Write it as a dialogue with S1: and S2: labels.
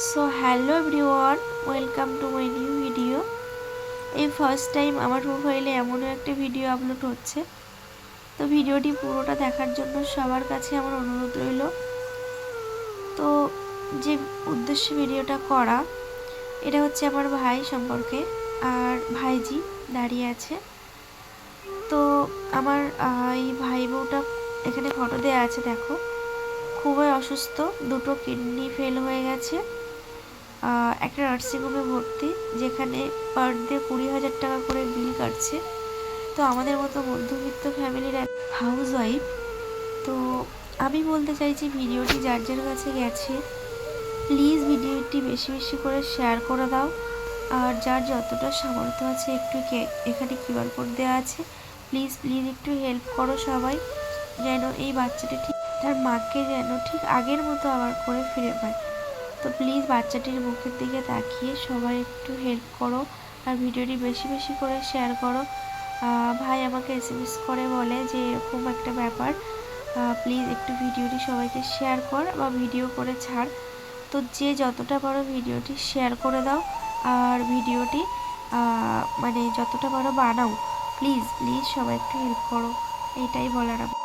S1: So hello everyone, welcome to my new video. এই first time আমার প্রোফাইলে এমনও একটা ভিডিও আপলোড হচ্ছে, তো ভিডিওটি পুরোটা দেখার জন্য সবার কাছে আমার অনুরোধ রইল। তো যে উদ্দেশ্যে ভিডিওটা করা, এটা হচ্ছে আমার ভাই সম্পর্কে, আর ভাইজি দাঁড়িয়ে আছে। তো আমার এই ভাই বউটা এখানে ফটো দেওয়া আছে, দেখো খুবই অসুস্থ, দুটো কিডনি ফেল হয়ে গেছে, একটা নার্সিংহোমে ভর্তি, যেখানে পার ডে 20,000 টাকা করে বিল কাটছে। তো আমাদের মতো মধ্যবিত্ত ফ্যামিলির এক হাউস ওয়াইফ। তো আমি বলতে চাইছি, ভিডিওটি যার যার কাছে গেছে প্লিজ ভিডিওটি বেশি বেশি করে শেয়ার করে দাও। আর যার যতটা সামর্থ্য আছে, একটু এখানে কিউআর কোড দেওয়া আছে, প্লিজ প্লিজ একটু হেল্প করো সবাই, যেন এই বাচ্চাটি ঠিক তার মাকে যেন ঠিক আগের মতো আবার করে ফিরে পায়। তো প্লিজ বাচ্চাটির মুখের দিকে তাকিয়ে সবাই একটু হেল্প করো, আর ভিডিওটি বেশি বেশি করে শেয়ার করো। ভাই আমাকে এসএমএস করে বলে যে এরকম একটা ব্যাপার, প্লিজ একটু ভিডিওটি সবাইকে শেয়ার কর বা ভিডিও করে ছাড়। তো যে যতটা পারো ভিডিওটি শেয়ার করে দাও, আর ভিডিওটি মানে যতটা পারো বানাও, প্লিজ প্লিজ সবাই একটু হেল্প করো, এইটাই বলার আমার।